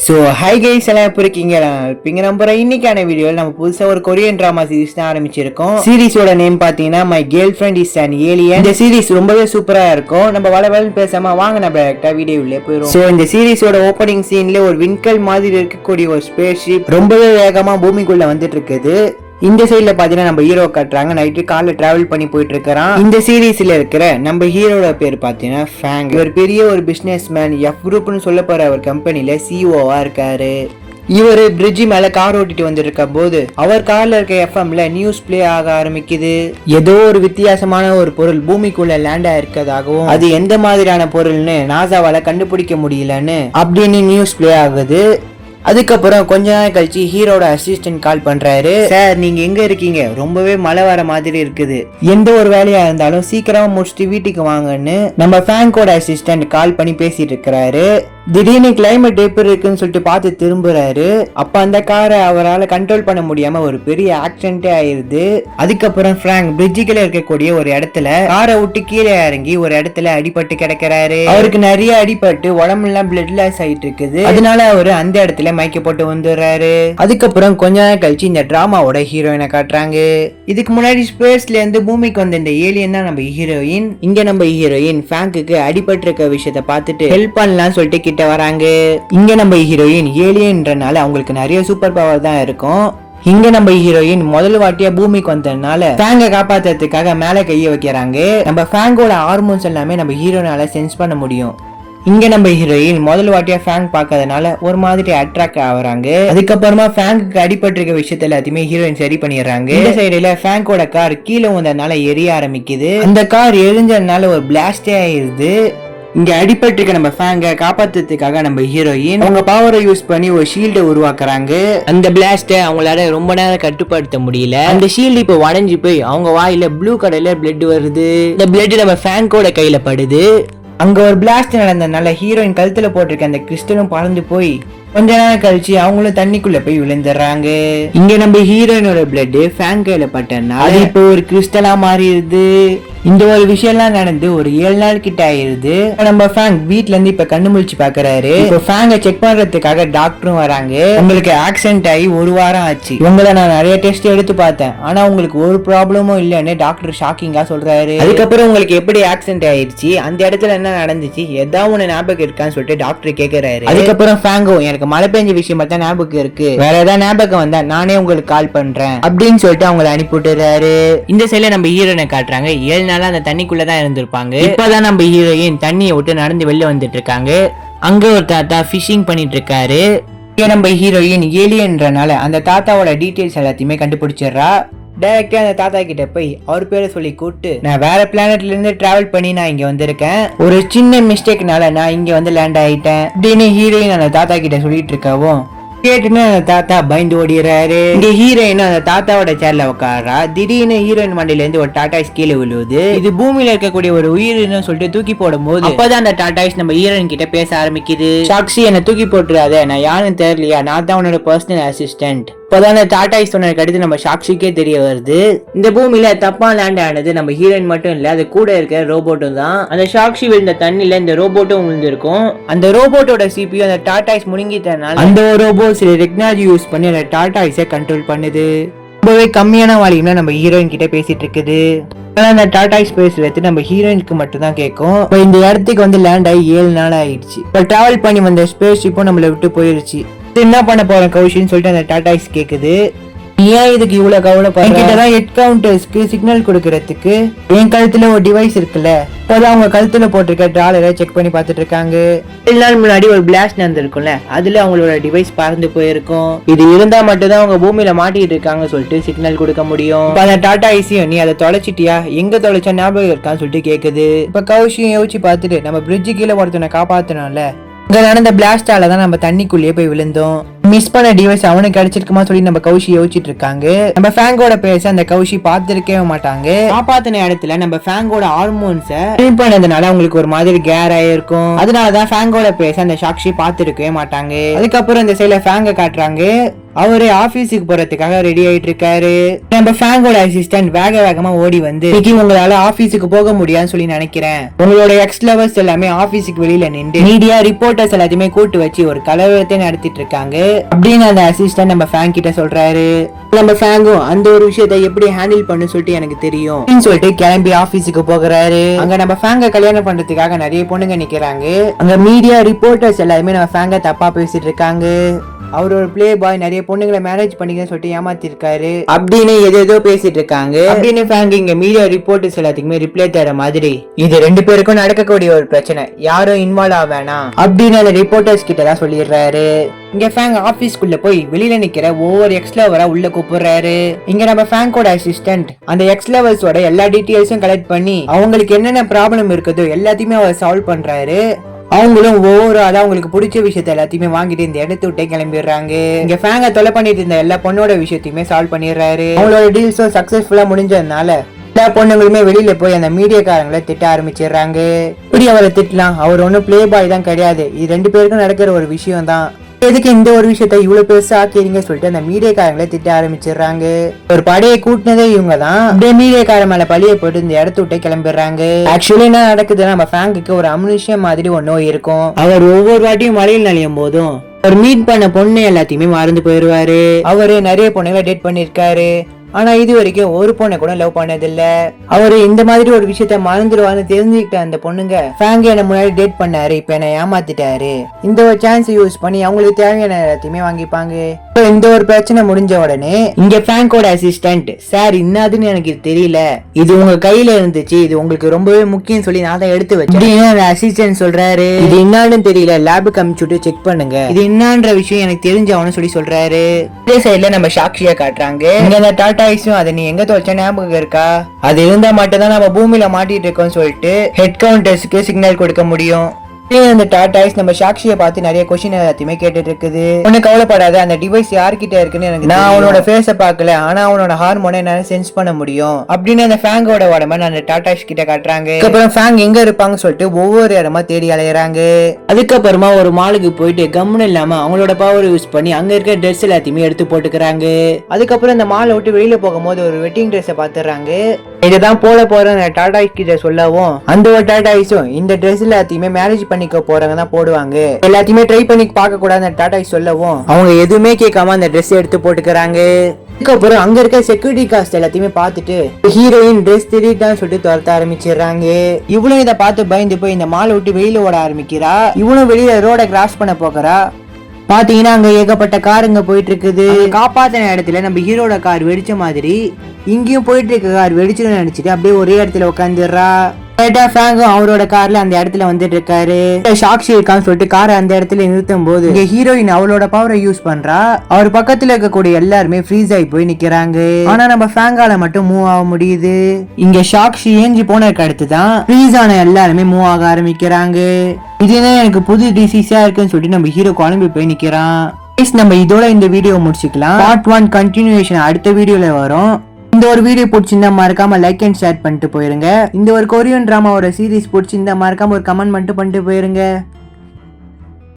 So hi guys எல்லாம் எப்படி இருக்கீங்க? இருப்பீங்க நம்புறேன். இன்னைக்கான வீடியோவில் நம்ம புதுசாக ஒரு கொரியன் ட்ராமா சீரிஸ் தான் ஆரம்பிச்சிருக்கோம். சீரிஸோட நேம் பார்த்தீங்கன்னா my girl friend is an alien. இந்த சீரிஸ் ரொம்பவே சூப்பராக இருக்கும். நம்ம வளவலன்னு பேசாம வாங்க நம்ம டேரக்டா வீடியோவிலே போயிடும். ஸோ இந்த சீரிஸோட ஓப்பனிங் சீன்ல ஒரு விண்கல் மாதிரி இருக்கக்கூடிய ஒரு ஸ்பேஸ் ஷிப் ரொம்பவே வேகமா பூமிக்குள்ள வந்துட்டு இருக்குது. இந்த சைட்ல பாத்தீங்கன்னா நம்ம ஹீரோ காட்டுறாங்க. நைட்டு காலைல டிராவல் பண்ணி போயிட்டு இருக்கிறான். இந்த சீரீஸ்ல இருக்கிற நம்ம ஹீரோட பேர் பாத்தீங்கன்னா ஃபேங். இவர் பெரிய ஒரு பிசினஸ் மேன். எஃப் குரூப்னு சொல்ல போற ஒரு கம்பெனில சிஓவா இருக்காரு. இவர் பிரிட்ஜ் மேல கார் ஓட்டிட்டு வந்துருக்க போது அவர் கார்ல இருக்க எஃப்எம்ல நியூஸ் பிளே ஆக ஆரம்பிக்குது. ஏதோ ஒரு வித்தியாசமான ஒரு பொருள் பூமிக்குள்ள லேண்ட் ஆயிருக்கதாகவும் அது எந்த மாதிரியான பொருள்னு நாசாவால கண்டுபிடிக்க முடியலன்னு அப்படின்னு நியூஸ் பிளே ஆகுது. அதுக்கப்புறம் கொஞ்ச நாள் கழிச்சு ஹீரோட அசிஸ்டன்ட் கால் பண்றாரு. சார் நீங்க எங்க இருக்கீங்க? ரொம்பவே மழை வர மாதிரி இருக்குது. எந்த ஒரு வேலையா இருந்தாலும் சீக்கிரமா முடிச்சுட்டு வீட்டுக்கு வாங்கன்னு நம்ம ஃபேங்கோட அசிஸ்டன்ட் கால் பண்ணி பேசிட்டு இருக்கிறாரு. திடீர்னு கிளைமேட் எப்படி இருக்குன்னு சொல்லிட்டு பார்த்து திரும்புறாரு. அப்ப அந்த காரை அவரால் கண்ட்ரோல் பண்ண முடியாம ஒரு பெரிய ஆக்சிடென்டே ஆயிருது. அதுக்கப்புறம் ஃப்ராங்க் பிரிட்ஜுக்குள்ள இருக்கக்கூடிய ஒரு இடத்துல காரை விட்டு கீழே இறங்கி ஒரு இடத்துல அடிபட்டு கிடக்கிறாரு. அவருக்கு நிறைய அடிபட்டு உடம்புலாம் பிளட் லாஸ் ஆயிட்டு இருக்குது. அதனால அவரு அந்த இடத்துல மயக்க போட்டு வந்துடுறாரு. அதுக்கப்புறம் கொஞ்ச நாள் கழிச்சு இந்த டிராமாவோட ஹீரோயினை காட்டுறாங்க. இதுக்கு முன்னாடி ஸ்பேஸ்ல இருந்து பூமிக்கு வந்த இந்த ஏலியன் தான் நம்ம ஹீரோயின். இங்க நம்ம ஹீரோயின் ஃபேங்குக்கு அடிபட்டு இருக்க விஷயத்த பார்த்துட்டு ஹெல்ப் பண்ணலாம் சொல்லிட்டு கிட்ட வராங்க. இங்க நம்ம ஹீரோயின் ஏலியன்றனால அவங்களுக்கு நிறைய சூப்பர் பவர் தான் இருக்கும். இங்க நம்ம ஹீரோயின் முதல் வாட்டியா பூமிக்கு வந்ததுனால ஃபேங்கை காப்பாத்துறதுக்காக மேல கைய வைக்கிறாங்க. நம்ம ஃபேங்கோட ஹார்மோன்ஸ் எல்லாமே நம்ம ஹீரோனால சென்ஸ் பண்ண முடியும். இங்க நம்ம ஹீரோயின் முதல் வாட்டியா ஃபேங் பார்க்கறதுனால ஒரு மாதிரி அட்ராக்ட் ஆகுறாங்க. அதுக்கப்புறமா ஃபேங்குக்கு அடிபட்டு இருக்க விஷயத்த எல்லாத்தையுமே ஹீரோயின் சரி பண்ணிடுறாங்க. இந்த சைடுல ஃபேங்கோட கார் கீழே வந்ததுனால எரிய ஆரம்பிக்குது. அந்த கார் எரிஞ்சதுனால ஒரு பிளாஸ்டே ஆயிருது. இங்க அடிபட்டு இருக்க நம்ம ஃபேங்கை காப்பாத்துறதுக்காக நம்ம ஹீரோயின் அவங்க பவரை யூஸ் பண்ணி ஒரு ஷீல்டை உருவாக்குறாங்க. அந்த பிளாஸ்ட அவங்களால ரொம்ப நேரம் கட்டுப்படுத்த முடியல. அந்த ஷீல்டு இப்போ உடைஞ்சு போய் அவங்க வாயில ப்ளூ கலர்ல பிளட் வருது. இந்த பிளட் நம்ம ஃபேங்கோட கையில படுது. அங்க ஒரு பிளாஸ்ட் நடந்ததுனால ஹீரோயின் கழுத்துல போட்டிருக்க அந்த கிறிஸ்டலும் பறந்து போய் கொஞ்ச நேரம் கழிச்சு அவங்களும் தண்ணிக்குள்ள போய் விழுந்துடுறாங்க. இங்க நம்ம ஹீரோயினோட பிளட் ஃபேங் கையில பட்டனால இப்போ ஒரு கிறிஸ்டலா மாறிடுது. இந்த ஒரு விஷயம் எல்லாம் நடந்து ஒரு 7 நாள் கிட்ட ஆயிருது. நம்ம ஃபேங் வீட்ல இருந்து இப்ப கண்ணு முழிச்சு பாக்குறாரு. இப்போ ஃபேங்கை செக் பண்றதுக்காக டாக்டரும் வராங்க. உங்களுக்கு ஆக்சிடென்ட் ஆகி 1 வாரம் ஆச்சு. உங்களை நான் நிறைய டெஸ்ட் எடுத்து பார்த்தேன். ஆனா உங்களுக்கு ஒரு ப்ராப்ளமும் இல்லன்னு டாக்டர் ஷாக்கிங்கா சொல்றாரு. அதுக்கப்புறம் உங்களுக்கு எப்படி ஆக்சிடென்ட் ஆயிடுச்சு, அந்த இடத்துல என்ன நடந்துச்சு, ஏதாவது ஒண்ணு ஞாபகம் இருக்கான்னு சொல்லிட்டு டாக்டர் கேக்குறாரு. அதுக்கப்புறம் ஃபேங்கும் எனக்கு மழை பெஞ்ச விஷயம் தான் ஞாபகம் இருக்கு, வேற ஏதாவது ஞாபகம் வந்தா நானே உங்களுக்கு கால் பண்றேன் அப்படின்னு சொல்லிட்டு அவங்களை அனுப்பி விட்டுறாரு. இந்த சைடுல நம்ம ஹீரோனை காட்டுறாங்க. 7 நாளா அந்த தண்ணிக்குள்ளதான் இருந்திருப்பாங்க. இப்பதான் நம்ம ஹீரோயின் தண்ணியை விட்டு நடந்து வெளில வந்துட்டு இருக்காங்க. அங்க ஒரு தாத்தா ஃபிஷிங் பண்ணிட்டு இருக்காரு. நம்ம ஹீரோயின் ஏலியன்றனால அந்த தாத்தாவோட டீடைல்ஸ் எல்லாத்தையுமே கண்டுபிடிச்சிடுறா. டைரக்டா அந்த தாத்தா கிட்ட போய் அவர் பேரை சொல்லி கூப்பிட்டு நான் வேற பிளானட்ல இருந்து டிராவல் பண்ணி நான் இங்க வந்திருக்கேன், ஒரு சின்ன மிஸ்டேக்னால நான் இங்க வந்து லேண்ட் ஆயிட்டேன் அப்படின்னு ஹீரோயின் அந்த தாத்தா கிட்ட சொல்லிட்டு இருக்கவும் கேட்டுன்னு அந்த தாத்தா பயந்து ஓடிறாரு. இங்க ஹீரோயின் அந்த தாத்தாவோட சேர்ல உட்காரா. திடீர்னு ஹீரோயின் மண்டையில இருந்து ஒரு டாடாய்ஸ் கீழே விழுவுது. இது பூமியில இருக்கக்கூடிய ஒரு உயிரினம் சொல்லிட்டு தூக்கி போடும் போது அப்பதான் அந்த டாடாய்ஸ் நம்ம ஹீரோயின் கிட்ட பேச ஆரம்பிக்குது. சாக்ஷி என்ன தூக்கி போட்டுறாத, நான் யாருன்னு தெரியலையா, நான் தான் உன்னோட பர்சனல் அசிஸ்டன்ட். இப்பதான் அந்த டாடாய்ஸ் சொன்னதுக்கு அடுத்து நம்ம சாக்ஷிக்கே தெரிய வருது இந்த பூமியில தப்பா லேண்ட் ஆனது நம்ம ஹீரோயின் மட்டும் இல்ல, அது கூட இருக்கிற ரோபோட்டும் தான். அந்த சாக்ஷி விழுந்த தண்ணில இந்த ரோபோட்டும் விழுந்திருக்கும். அந்த ரோபோட்டோட சிபியூ அந்த டாடாய்ஸ் முழுங்கிட்டனால அந்த ரோபோட் சில டெக்னாலஜி யூஸ் பண்ணி அந்த டாடாய்ஸை கண்ட்ரோல் பண்ணுது. ரொம்பவே கம்மியான வால்யூம்ல நம்ம ஹீரோயின் கிட்ட பேசிட்டு இருக்குது. அந்த டாடாய்ஸ் பேசுறது நம்ம ஹீரோயினுக்கு மட்டும் தான் கேட்கும். இப்போ இந்த இடத்துக்கு வந்து லேண்ட் ஆகி 7 நாள் ஆயிடுச்சு. இப்போ டிராவல் பண்ணி வந்த ஸ்பேஸ் இப்போ நம்மளை விட்டு போயிருச்சு. என்ன பண்ண போறேன் கௌஷின்னு சொல்லிட்டு அந்த டாடாய்ஸ் கேக்குது. ஏன் இதுக்கு இவ்வளவு கவலைப்படுறேன்? ஹெட் கவுண்டர்ஸ்க்கு சிக்னல் கொடுக்கறதுக்கு என் கழுத்துல ஒரு டிவைஸ் இருக்குல்ல, இப்போதான் அவங்க கழுத்துல போட்டிருக்க டாலரை செக் பண்ணி பார்த்துட்டு இருக்காங்க. 7 நாள் முன்னாடி ஒரு பிளாஸ்ட் நடந்திருக்கும்ல, அதுல அவங்களோட டிவைஸ் பறந்து போயிருக்கும். இது இருந்தா மட்டும் தான் அவங்க பூமியில மாட்டிட்டு இருக்காங்க சொல்லிட்டு சிக்னல் கொடுக்க முடியும். அந்த டாடாய்ஸையும் நீ அதை தொலைச்சிட்டியா, எங்க தொலைச்சா ஞாபகம் இருக்கான்னு சொல்லிட்டு கேக்குது. இப்ப கௌஷியும் யோசிச்சு பார்த்துட்டு நம்ம பிரிட்ஜு கீழே ஒருத்தனை காப்பாத்தணும்ல, இங்க நடந்த பிளாஸ்டால தான் நம்ம தண்ணிக்குள்ளேயே போய் விழுந்தோம். மிஸ் பண்ண டிவைஸ் அவனுக்கு கிடைச்சிருக்குமா சொல்லி நம்ம கௌஷி யோசிச்சுட்டு இருக்காங்க. நம்ம ஃபேங்கோட பேச அந்த கௌஷி பார்த்திருக்கவே மாட்டாங்க. காப்பாத்தின இடத்துல நம்ம ஃபேங்கோட ஹார்மோன்ஸை ட்ரீட் பண்ணதுனால அவங்களுக்கு ஒரு மாதிரி கேர் ஆயிருக்கும். அதனாலதான் ஃபேங்கோட பேச அந்த சாக்ஷி பார்த்திருக்கவே மாட்டாங்க. அதுக்கப்புறம் இந்த சைடுல ஃபேங்க காட்டுறாங்க. அவரு ஆபீஸுக்கு போறதுக்காக ரெடி ஆயிட்டு இருக்காரு. நம்ம ஃபேங்கோட அசிஸ்டன்ட் வேகமா ஓடி வந்து, இன்னைக்கு உங்களால ஆபீஸுக்கு போக முடியாதுன்னு சொல்லி நினைக்கிறேன். உங்களோட எக்ஸ் லவர்ஸ் எல்லாமே ஆபீஸுக்கு வெளியில நின்று மீடியா ரிப்போர்ட்டர்ஸ் எல்லாத்தையுமே கூட்டு வச்சு ஒரு கலவரத்தை நடத்திட்டு இருக்காங்க அப்படின்னு அந்த அசிஸ்டன்ட் நம்ம ஃபேங் கிட்ட சொல்றாரு. நம்ம ஃபேங்கும் அந்த ஒரு விஷயத்தை எப்படி ஹேண்டில் பண்ணு சொல்லிட்டு எனக்கு தெரியும் சொல்லிட்டு கிளம்பி ஆபீஸுக்கு போகிறாரு. அங்க நம்ம ஃபேங்க கல்யாணம் பண்றதுக்காக நிறைய பொண்ணுங்க நிக்கிறாங்க. அங்க மீடியா ரிப்போர்ட்டர்ஸ் எல்லாருமே நம்ம ஃபேங்க தப்பா பேசிட்டு இருக்காங்க. அவர் ஒரு பிளே பாய், நிறைய பொண்ணுங்களை மேரேஜ் பண்ணிக்கன்னு சொல்லிட்டு ஏமாத்திருக்காரு அப்படின்னு ஏதோ பேசிட்டு இருக்காங்க. அப்படின்னு ஃபேங் இங்க மீடியா ரிப்போர்ட்டர்ஸ் எல்லாத்துக்குமே ரிப்ளை தர மாதிரி, இது ரெண்டு பேருக்கும் நடக்கக்கூடிய ஒரு பிரச்சனை, யாரும் இன்வால்வ் ஆக வேணாம் அப்படின்னு அந்த ரிப்போர்ட்டர்ஸ் கிட்ட தான் சொல்லிடுறாரு. இங்க ஃபேங் ஆபீஸ்க்குள்ள போய் வெளியில நிக்கிற ஒவ்வொரு எக்ஸ் லவரா உள்ள கூப்பிடுறாரு. இங்க நம்ம ஃபேங்கோட அசிஸ்டன்ட் அந்த எக்ஸ் லவர்ஸோட எல்லா டீடைல்ஸும் கலெக்ட் பண்ணி அவங்களுக்கு என்னென்ன ப்ராப்ளம் இருக்குதோ எல்லாத்தையுமே அவர் சால்வ் பண்றாரு. அவங்களும் ஒவ்வொரு ஆளா அவங்களுக்கு பிடிச்ச விஷயத்த எல்லாத்தையுமே வாங்கிட்டு இந்த இடத்த விட்டே கிளம்பிடுறாங்க. இங்க ஃபேங்க தொலை பண்ணிட்டு இருந்த எல்லா பொண்ணோட விஷயத்தையுமே சால்வ் பண்ணிடுறாரு. அவங்களோட டீல்ஸும் சக்சஸ்ஃபுல்லா முடிஞ்சதுனால எல்லா பொண்ணுங்களுமே வெளியில போய் அந்த மீடியாக்காரங்களை திட்ட ஆரம்பிச்சிடுறாங்க. இப்படி அவரை திட்டலாம், அவர் ஒன்னும் பிளே பாய் தான் கிடையாது, இது ரெண்டு பேருக்கும் நடக்கிற ஒரு விஷயம் தான், எதுக்கு இந்த ஒரு விஷயத்த இவ்வளவு பெருசா ஆக்கிறீங்க சொல்லிட்டு அந்த மீடியாக்காரங்களை திட்ட ஆரம்பிச்சிடுறாங்க. ஒரு படையை கூட்டினதே இவங்க தான். அப்படியே மீடியாக்கார மேல பழிய போட்டு இந்த இடத்த விட்டு கிளம்பிடுறாங்க. ஆக்சுவலி என்ன நடக்குதுன்னா, நம்ம ஃபேங்குக்கு ஒரு அம்னிஷியம் மாதிரி ஒரு நோய் இருக்கும். அவர் ஒவ்வொரு வாட்டியும் மலையில் நலையும் போதும் அவர் மீட் பண்ண பொண்ணு எல்லாத்தையுமே மறந்து போயிருவாரு. அவரு நிறைய பொண்ணுங்களை டேட் பண்ணிருக்காரு, ஆனா இது வரைக்கும் ஒரு பொண்ணை கூட லவ் பண்ணதில்ல. அவரு இந்த மாதிரி ஒரு விஷயத்த மறந்துடுவான்னு தெரிஞ்சுக்கிட்ட அந்த பொண்ணுங்க, ஃபேங்க என்ன முன்னாடி டேட் பண்ணாரு, இப்ப என்ன ஏமாத்திட்டாரு, இந்த ஒரு சான்ஸ் யூஸ் பண்ணி அவங்களுக்கு தேவையான எல்லாத்தையுமே வாங்கிப்பாங்க. இந்த ஒரு பிரச்சனை முடிஞ்ச உடனே இங்க ஃபேங்கோட அசிஸ்டன்ட், சார் இன்னாதுன்னு எனக்கு தெரியல, இது உங்க கையில இருந்துச்சு, இது உங்களுக்கு ரொம்பவே முக்கியம் சொல்லி நான் தான் எடுத்து வச்சேன். அந்த அசிஸ்டன்ட் சொல்றாரு, இது என்னன்னு தெரியல, லேபுக்கு அனுப்பிச்சுட்டு செக் பண்ணுங்க, இது என்னன்ற விஷயம் எனக்கு தெரிஞ்சவனு சொல்லி சொல்றாரு. இதே சைட்ல நம்ம சாட்சியா காட்டுறாங்க. இங்க டாடாய்ஸும் அதை நீ எங்க தொலைச்ச ஞாபகம் இருக்கா, அது இருந்தா மட்டும் தான் நம்ம பூமியில மாட்டிட்டு இருக்கோம்னு சொல்லிட்டு ஹெட் கவுண்டர்ஸ்க்கு சிக்னல் கொடுக்க முடியும். அந்த டாடாய்ஸ் நம்ம சாட்சியை பார்த்து நிறைய கொஸ்டின் எல்லாத்தையுமே கேட்டுட்டு இருக்குது. ஒண்ணு கவலைப்படாத, அந்த டிவைஸ் யார்கிட்ட இருக்குன்னு எனக்கு, நான் அவனோட ஃபேஸ பார்க்கல, ஆனா அவனோட ஹார்மோனை என்னால சென்ஸ் பண்ண முடியும் அப்படின்னு அந்த ஃபேங்கோட உடம்ப அந்த டாடாய்ஸ் கிட்ட காட்டுறாங்க. அதுக்கப்புறம் ஃபேங் எங்க இருப்பாங்க சொல்லிட்டு ஒவ்வொரு இடமா தேடி அலையறாங்க. அதுக்கப்புறமா ஒரு மாலுக்கு போயிட்டு கம்முன்னு இல்லாம அவங்களோட பவர் யூஸ் பண்ணி அங்க இருக்க ட்ரெஸ் எல்லாத்தையுமே எடுத்து போட்டுக்கிறாங்க. அதுக்கப்புறம் அந்த மாலை விட்டு வெளியில போகும்போது ஒரு வெட்டிங் ட்ரெஸ் பாத்துறாங்க. இதுதான் போட போற டாடாய்ஸ் கிட்ட சொல்லவும் அந்த ஒரு டாடாய்ஸும் இந்த ட்ரெஸ் எல்லாத்தையுமே மேரேஜ் பண்ணிக்க போறவங்க தான் போடுவாங்க, எல்லாத்தையுமே ட்ரை பண்ணி பார்க்க கூடாது டாடாய்ஸ் சொல்லவும் அவங்க எதுவுமே கேட்காம அந்த ட்ரெஸ் எடுத்து போட்டுக்கிறாங்க. அதுக்கப்புறம் அங்க இருக்க செக்யூரிட்டி காஸ்ட் எல்லாத்தையுமே பார்த்துட்டு ஹீரோயின் ட்ரெஸ் திருட்டான்னு சொல்லிட்டு துரத்த ஆரம்பிச்சிடுறாங்க. இவளும் இதை பார்த்து பயந்து போய் இந்த மாலை விட்டு வெளியில ஓட ஆரம்பிக்கிறா. இவனும் வெளியில ரோட கிராஸ் பண்ண போகிறா. பாத்தீங்கன்னா அங்க ஏகப்பட்ட காருங்க போயிட்டு இருக்குது. காப்பாத்தின இடத்துல நம்ம ஹீரோட கார் வெடிச்ச மாதிரி இங்கேயும் போயிட்டு இருக்க கார் வெடிச்சுன்னு நினைச்சிட்டு அப்படியே ஒரே இடத்துல உட்காந்துடுறா. அவரோட கார்ல அந்த இடத்துல வந்துட்டு இருக்காரு. சாக்ஷி இருக்கான்னு சொல்லிட்டு காரை அந்த இடத்துல நிறுத்தும் போது இங்க ஹீரோயின் அவளோட பவரை யூஸ் பண்றா. அவர் பக்கத்துல இருக்கக்கூடிய எல்லாருமே ஃப்ரீஸ் ஆகி போய் நிக்கிறாங்க. ஆனா நம்ம ஃபேங்கால மட்டும் மூவ் ஆக முடியுது. இங்க சாக்ஷி ஏஞ்சி போனதுக்கு அடுத்துதான் ஃப்ரீஸ் ஆன எல்லாருமே மூவ் ஆக ஆரம்பிக்கிறாங்க. இதுதான் எனக்கு புது டிசீஸா இருக்குன்னு சொல்லிட்டு நம்ம ஹீரோ குழம்பி போய் நிக்கிறான். நம்ம இதோட இந்த வீடியோ முடிச்சுக்கலாம். பார்ட் 1 கண்டினியூஷன் அடுத்த வீடியோல வரும். இந்த ஒரு வீடியோ பிடிச்சிருந்தா மறக்காம லைக் அண்ட் ஷேர் பண்ணிட்டு போயிருங்க. இந்த ஒரு கொரியன் டிராமாவோட சீரிஸ் பிடிச்சிருந்தா மறக்காம ஒரு கமெண்ட் பண்ணிட்டு போயிருங்க.